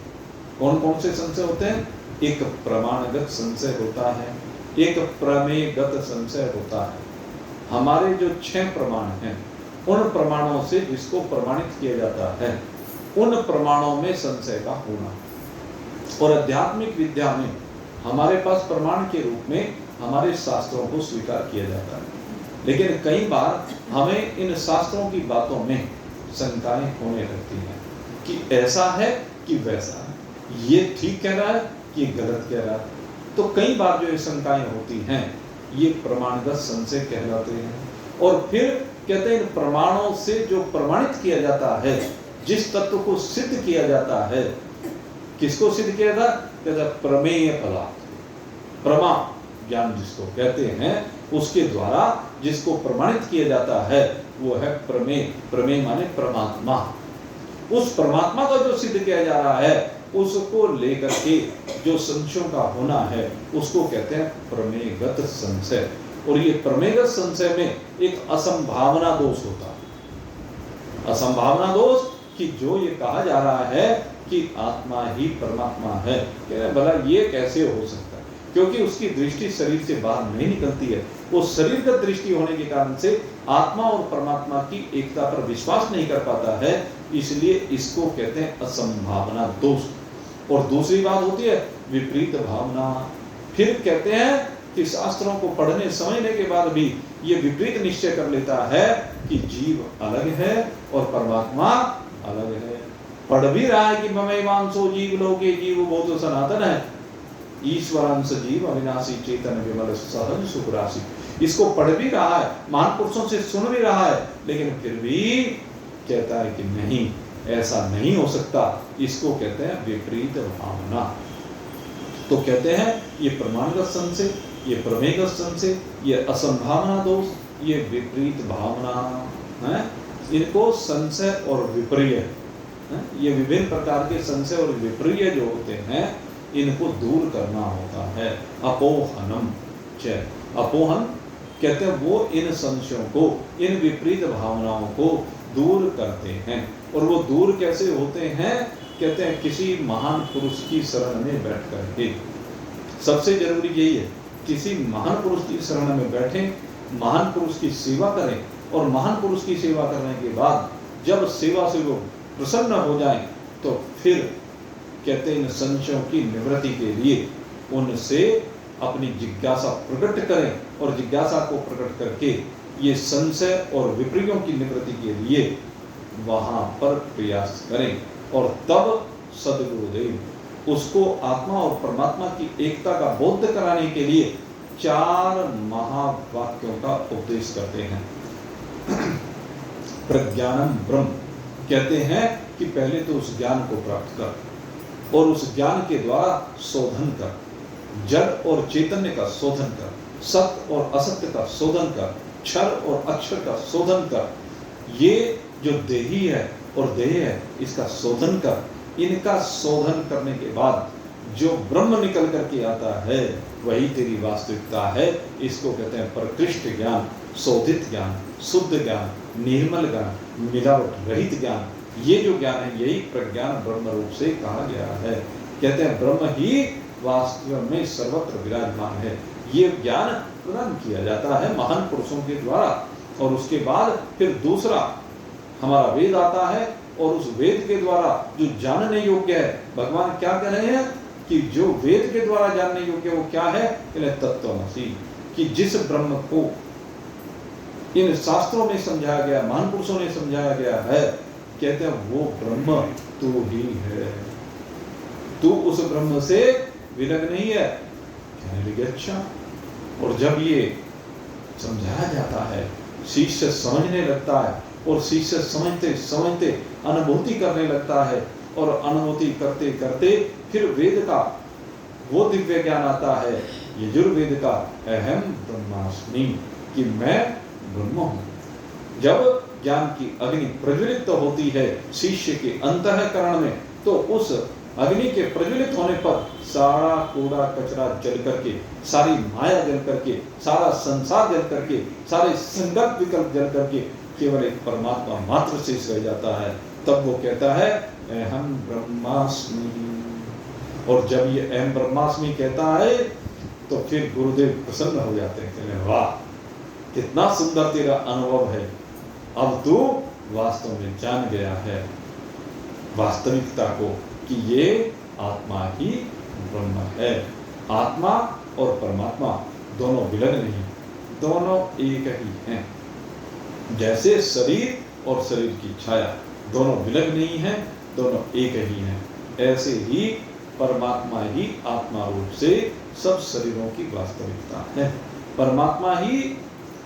Speaker 1: कौन कौन से संशय होते हैं? एक प्रमाणगत संशय होता है, एक प्रमेयगत संशय होता है। हमारे जो 6 प्रमाण हैं, उन प्रमाणों से जिसको प्रमाणित किया जाता है, उन प्रमाणों में संशय का होना। और आध्यात्मिक विद्या में हमारे पास प्रमाण के रूप में हमारे शास्त्रों को स्वीकार किया जाता है, लेकिन कई बार हमें इन शास्त्रों की बातों में शंकाएं होने लगती हैं कि ऐसा है कि वैसा है, ये ठीक कह रहा है कि गलत कह रहा है। तो कई बार जो ये शंकाएं होती हैं, ये प्रमाणगत संशय कहलाते हैं। और फिर कहते हैं इन प्रमाणों से जो प्रमाणित किया जाता है, जिस तत्व को सिद्ध किया जाता है, किसको सिद्ध किया जाता? कहता है प्रमेय पदार्थ, प्रमा ज्ञान जिसको कहते हैं, उसके द्वारा जिसको प्रमाणित किया जाता है वो है प्रमेय। प्रमेय माने परमात्मा। उस परमात्मा को जो सिद्ध किया जा रहा है, उसको लेकर के जो संशयों का होना है, उसको कहते हैं प्रमेयगत संशय। और ये प्रमेयगत संशय में एक असंभावना दोष होता है। असंभावना दोष कि जो ये कहा जा रहा है कि आत्मा ही परमात्मा है, भला ये कैसे हो सकता है? क्योंकि उसकी दृष्टि शरीर से बाहर नहीं निकलती है। वो शरीरगत दृष्टि होने के कारण से आत्मा और परमात्मा की एकता पर विश्वास नहीं कर पाता है, इसलिए इसको कहते हैं असंभावना दोष। और दूसरी बात होती है विपरीत भावना। फिर कहते हैं कि शास्त्रों को पढ़ने समझने के बाद भी ये विपरीत निश्चय कर लेता है कि जीव अलग है और परमात्मा अलग है। पढ़ भी रहा है कि ममैवांसो जीव लोके जीव भूतो सनातन है, ईश्वरांश जीव अविनाशी चेतन विमल सहज सुख राशि। इसको पढ़ भी रहा है, महान पुरुषों से सुन भी रहा है, लेकिन फिर भी कहता है कि नहीं, ऐसा नहीं हो सकता। इसको कहते हैं विपरीत भावना। तो कहते हैं ये प्रमाणगत संशय, ये प्रमेयगत संशय, ये असंभावना दोष, ये विपरीत भावना है। इनको संशय और विपर्य, ये विभिन्न प्रकार के संशय और विपर्य जो होते हैं, इनको दूर करना होता है। अपोहनम च, अपोहन कहते हैं वो इन संशयों को, इन विपरीत भावनाओं को दूर करते हैं। और वो दूर कैसे होते हैं? कहते हैं किसी महान पुरुष की शरण में बैठ करके। सबसे जरूरी यही है, किसी महान पुरुष की शरण में बैठें, महान पुरुष की सेवा करें, और महान पुरुष की सेवा करने के बाद जब सेवा से वो प्रसन्न हो जाएं, तो फिर कहते हैं इन संशयों की निवृत्ति के लिए उनसे अपनी जिज्ञासा प्रकट करें, और जिज्ञासा को प्रकट करके ये संशय और विपर्यों की निवृत्ति के लिए वहां पर प्रयास करें। और तब सद्गुरुदेव उसको आत्मा और परमात्मा की एकता का बोध कराने के लिए 4 महावाक्यों का उपदेश करते हैं। प्रज्ञानम ब्रह्म कहते हैं कि पहले तो उस ज्ञान को प्राप्त कर, और उस ज्ञान के द्वारा शोधन कर, जड़ और चैतन्य का शोधन कर, सत्य और असत्य का शोधन कर, क्षर और अक्षर का शोधन कर। ये जो देही है और देह है, इसका शोधन कर। इनका शोधन करने के बाद जो ब्रह्म निकल करके आता है वही तेरी वास्तविकता है। इसको कहते हैं प्रकृष्ट ज्ञान, शोधित ज्ञान, शुद्ध ज्ञान, निर्मल ज्ञान, मिलावट रहित ज्ञान। ये जो ज्ञान है यही प्रज्ञान ब्रह्म रूप से कहा गया है। कहते हैं ब्रह्म ही वास्तव में सर्वत्र विराजमान है। ये ज्ञान प्रदान किया जाता है महान पुरुषों के द्वारा। और उसके बाद फिर दूसरा हमारा वेद आता है, और उस वेद के द्वारा जो जानने योग्य है, भगवान क्या कह रहे हैं कि जो वेद के द्वारा जानने योग्य वो क्या है, तत्त्वमसि, कि जिस ब्रह्म को इन शास्त्रों में समझाया गया, महान पुरुषों ने समझाया गया है, कहते हैं वो ब्रह्म तू ही है। तू उस ब्रह्म से विलग नहीं है। कहने लगे अच्छा। और जब ये समझाया जाता है, शिष्य समझने लगता है, और शिष्य समझते समझते अनुभूति करने लगता है, और अनुभूति करते करते फिर वेद का वो दिव्य ज्ञान आता है, यजुर्वेद का अहम ब्रह्मास्मि, कि मैं ब्रह्म हूँ। जब ज्ञान की अग्नि प्रज्वलित होती है शिष्य के अंतःकरण में, तो उस अग्नि के प्रज्वलित होने पर सारा कूड़ा कचरा जल करके, सारी माया जल करके, सारा संसार जल करके, सारे संकल्प विकल्प जल करके केवल एक परमात्मा मात्र शेष रह जाता है। तब वो कहता है अहम ब्रह्मास्मि। और जब ये अहम ब्रह्मास्मि कहता है तो फिर गुरुदेव प्रसन्न हो जाते हैं, कहते हैं वाह कितना सुंदर तेरा अनुभव है, अब तू वास्तव में जान गया है वास्तविकता को कि ये आत्मा ही ब्रह्म है। आत्मा और परमात्मा दोनों विलग नहीं, दोनों एक ही हैं। जैसे शरीर और शरीर की छाया दोनों विलग नहीं हैं, दोनों एक ही हैं, ऐसे ही परमात्मा ही आत्मा रूप से सब शरीरों की वास्तविकता है। परमात्मा ही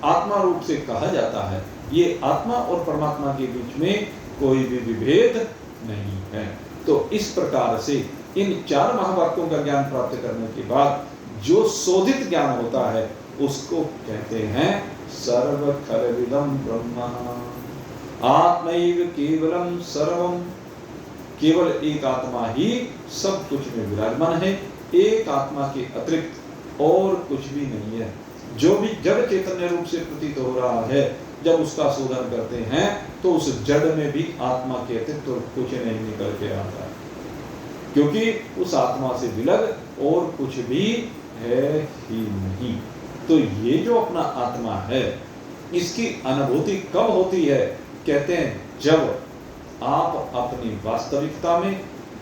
Speaker 1: आत्मा रूप से कहा जाता है। ये आत्मा और परमात्मा के बीच में कोई भी विभेद नहीं है। तो इस प्रकार से इन चार महावाक्यों का ज्ञान प्राप्त करने के बाद जो शोधित ज्ञान होता है उसको कहते हैं सर्व खलविदं ब्रह्म। आत्मैव केवलम सर्वम, केवल एक आत्मा ही सब कुछ में विराजमान है। एक आत्मा के अतिरिक्त और कुछ भी नहीं है। जो भी जड़ चैतन्य रूप से प्रतीत हो रहा है, जब उसका शोधन करते हैं तो उस जड़ में भी आत्मा के अतिरिक्त तो कुछ नहीं निकल के आता है, क्योंकि उस आत्मा से विलग और कुछ भी है ही नहीं। तो ये जो अपना आत्मा है, इसकी अनुभूति कब होती है? कहते हैं जब आप अपनी वास्तविकता में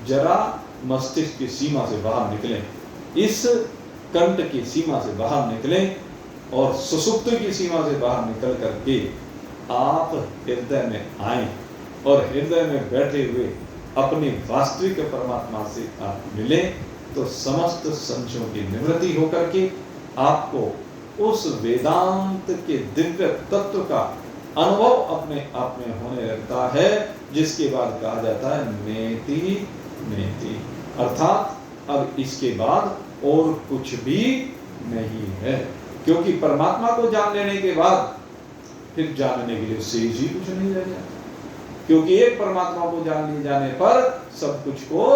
Speaker 1: जरा मस्तिष्क की सीमा से बाहर निकलें, इस कंठ की सीमा से बाहर निकलें और सुषुप्ति की सीमा से बाहर निकल करके आप हृदय में आए और हृदय में बैठे हुए अपने वास्तविक परमात्मा से आप मिलें, तो समस्त संशयों की निवृत्ति होकर के आपको उस वेदांत के दिव्य तत्व का अनुभव अपने आप में होने लगता है, जिसके बाद कहा जाता है नेति नेति, अर्थात अब इसके बाद और कुछ भी नहीं है। क्योंकि परमात्मा को जान लेने के बाद फिर जानने के लिए शेष ही कुछ नहीं रह जाता, क्योंकि एक परमात्मा को जान लिए जाने पर सब कुछ को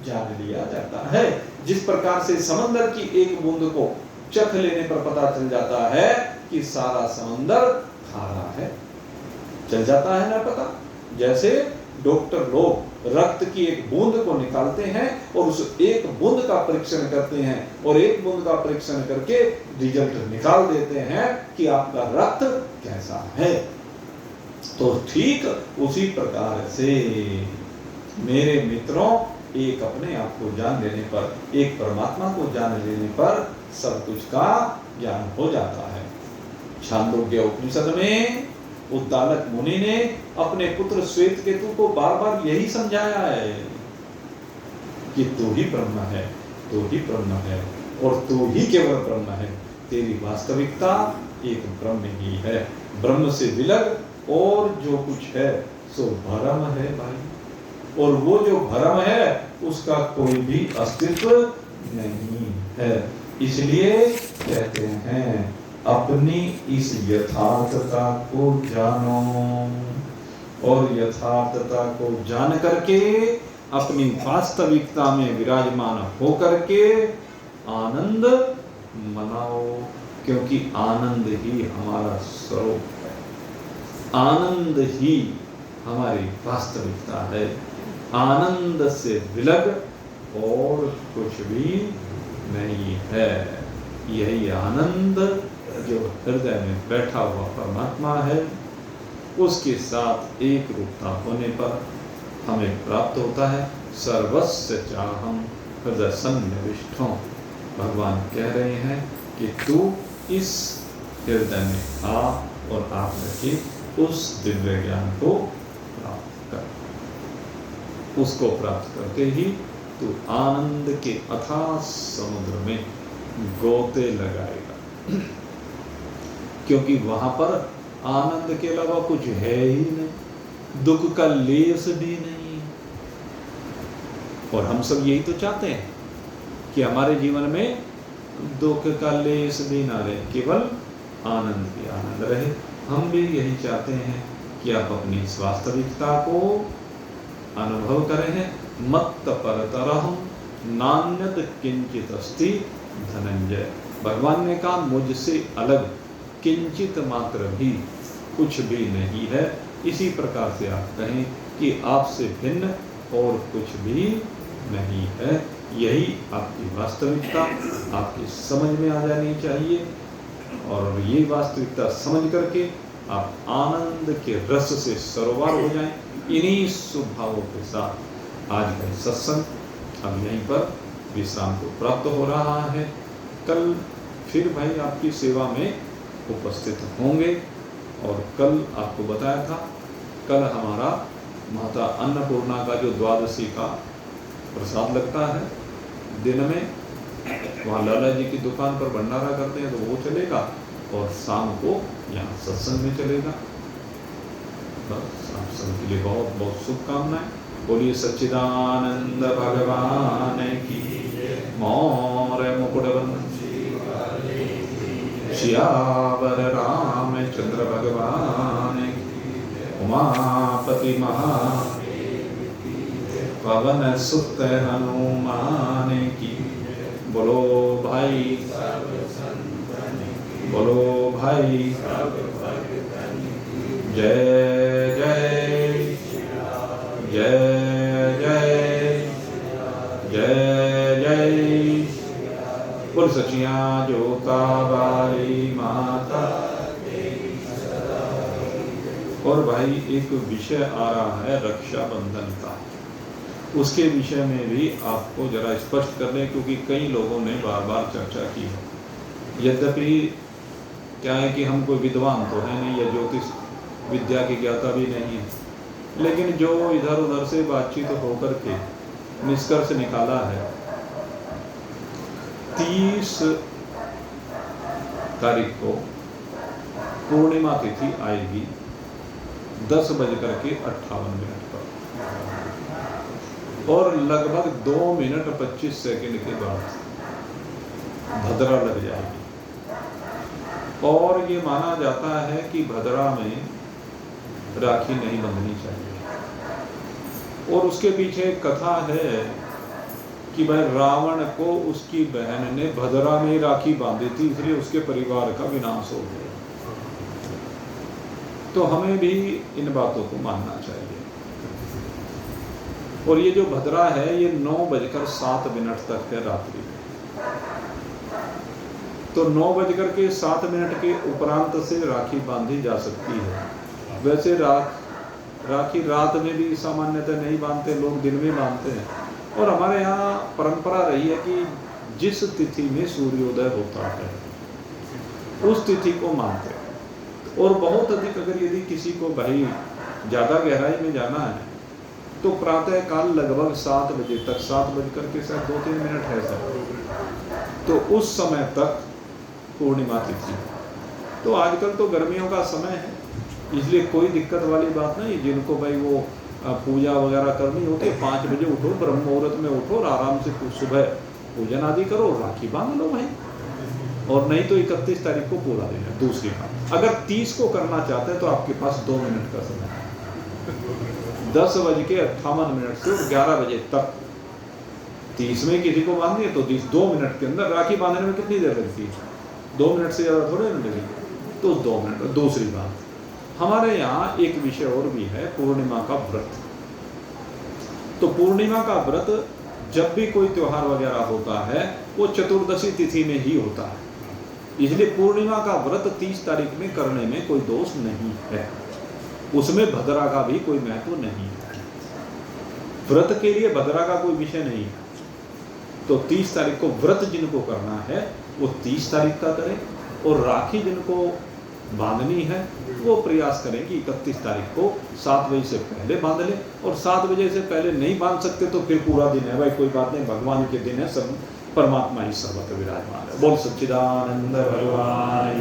Speaker 1: जान लिया जाता है। जिस प्रकार से समंदर की एक बूंद को चख लेने पर पता चल जाता है कि सारा समंदर खारा है, चल जाता है ना पता। जैसे डॉक्टर लोग रक्त की एक बूंद को निकालते हैं और उस एक बूंद का परीक्षण करते हैं और एक बूंद का परीक्षण करके रिजल्ट निकाल देते हैं कि आपका रक्त कैसा है। तो ठीक उसी प्रकार से मेरे मित्रों, एक अपने आप को जान लेने पर, एक परमात्मा को जान लेने पर सब कुछ का ज्ञान हो जाता है। छांदोग्य उपनिषद में उद्दालक मुनि ने अपने पुत्र श्वेतकेतु को बार बार यही समझाया है कि तू ही ब्रह्म है, तू ही ब्रह्म है और तू ही केवल ब्रह्म है। तेरी वास्तविकता एक ब्रह्म ही है। ब्रह्म से विलग और जो कुछ है सो भ्रम है भाई, और वो जो भ्रम है उसका कोई भी अस्तित्व नहीं है। इसलिए कहते हैं अपनी इस यथार्थता को जानो और यथार्थता को जान करके अपनी वास्तविकता में विराजमान होकर के आनंद मनाओ, क्योंकि आनंद ही हमारा स्वरूप है, आनंद ही हमारी वास्तविकता है। आनंद से विलग और कुछ भी नहीं है। यही आनंद जो हृदय में बैठा हुआ परमात्मा है, उसके साथ एक रूपता होने पर हमें प्राप्त होता है। सर्वस्य चाहम हृदय सन्निविष्टो। भगवान कह रहे हैं कि तू इस हृदय में आ और आकर के उस दिव्य ज्ञान को प्राप्त कर। उसको प्राप्त करके ही तू आनंद के अथाह समुद्र में गोते लगाएगा, क्योंकि वहां पर आनंद के अलावा कुछ है ही नहीं, दुख का लेस भी नहीं। और हम सब यही तो चाहते हैं कि हमारे जीवन में दुख का लेस भी ना रहे, केवल आनंद ही आनंद रहे। हम भी यही चाहते हैं कि आप अपनी वास्तविकता को अनुभव करें हैं। मत्त परतरहं नान्यत किंचित अस्ति धनंजय। भगवान ने कहा मुझसे अलग किंचित मात्र भी कुछ भी नहीं है। इसी प्रकार से आप कहें कि आपसे भिन्न और कुछ भी नहीं है। यही आपकी वास्तविकता आपकी समझ में आ जानी चाहिए, और ये वास्तविकता समझ करके आप आनंद के रस से सरोवर हो जाएं। इन्हीं स्वभावों के साथ आज का सत्संग अब यहीं पर विश्राम को प्राप्त हो रहा है। कल फिर भाई आपकी सेवा में उपस्थित होंगे। और कल आपको बताया था, कल हमारा माता अन्नपूर्णा का जो द्वादशी का प्रसाद लगता है दिन में, वहाँ लाला जी की दुकान पर भंडारा करते हैं, तो वो चलेगा, और शाम को यहाँ सत्संग में चलेगा। बस आप सबके लिए बहुत बहुत शुभकामनाएं। बोलिए सच्चिदानंद भगवान की मोर मुकुटबंदी सियावर रामचंद्र भगवान की, उमापति पवन सुत हनुमान की। बोलो भाई, बोलो भाई, जय जय जय जय जय जय। बोल सचिया जोता वाली माता। और भाई एक विषय आ रहा है रक्षाबंधन का, उसके विषय में भी आपको जरा स्पष्ट कर लें, क्योंकि कई लोगों ने बार बार चर्चा की है। यद्यपि क्या है कि हम कोई विद्वान तो है नहीं या ज्योतिष विद्या की ज्ञाता भी नहीं है, लेकिन जो इधर उधर से बातचीत होकर के निष्कर्ष निकाला है, 30 तारीख को पूर्णिमा तिथि आएगी 10:58 पर, और लगभग 2 मिनट 25 सेकंड के बाद भद्रा लग जाएगी। और ये माना जाता है कि भद्रा में राखी नहीं बंधनी चाहिए। और उसके पीछे एक कथा है कि भाई रावण को उसकी बहन ने भद्रा में राखी बांधी थी, इसलिए उसके परिवार का विनाश हो गया। तो हमें भी इन बातों को मानना चाहिए। और ये जो भद्रा है ये 9:07 तक है रात्रि में। तो 9:07 के उपरांत से राखी बांधी जा सकती है। वैसे राखी रात में भी सामान्यतः नहीं बांधते, लोग दिन में बांधते हैं। और हमारे यहाँ परंपरा रही है कि जिस तिथि में सूर्योदय होता है उस तिथि को मानते हैं। और बहुत अधिक अगर यदि किसी को भाई ज़्यादा गहराई में जाना है तो प्रातः काल लगभग 7 बजे तक, 7:02 है सर, तो उस समय तक पूर्णिमा तिथि। तो आजकल तो गर्मियों का समय है, इसलिए कोई दिक्कत वाली बात नहीं। जिनको भाई वो पूजा वगैरह करनी होती है, 5 बजे उठो, ब्रह्म मुहूर्त में उठो और आराम से सुबह पूजन आदि करो, राखी बांध लो भाई। और नहीं तो 31 तारीख को पूरा दिन है। दूसरी बात, अगर 30 को करना चाहते हैं तो आपके पास 2 मिनट का समय है। 10:58 से 11 बजे तक 30 में किसी को बांधनी है तो 2 मिनट के अंदर। राखी बांधने में कितनी देर लगती है? 2 मिनट से ज़्यादा थोड़े ना लगेगी, तो 2 मिनट। दूसरी बात, हमारे यहाँ एक विषय और भी है, पूर्णिमा का व्रत। तो पूर्णिमा का व्रत जब भी कोई त्योहार वगैरह होता है वो चतुर्दशी तिथि में ही होता है, इसलिए पूर्णिमा का व्रत 30 तारीख में करने में कोई दोष नहीं है। उसमें भद्रा का भी कोई महत्व नहीं है। व्रत के लिए भद्रा का कोई विषय नहीं है। तो 30 तारीख को व्रत जिनको करना है वो 30 तारीख का करें, और राखी जिनको बांधनी है वो प्रयास करें कि 31 तारीख को 7 बजे से पहले बांध लें। और 7 बजे से पहले नहीं बांध सकते तो फिर पूरा दिन है भाई, कोई बात नहीं, भगवान के दिन है, सब परमात्मा ही सर्वत्र विराजमान है। बोल सच्चिदानंद भगवान।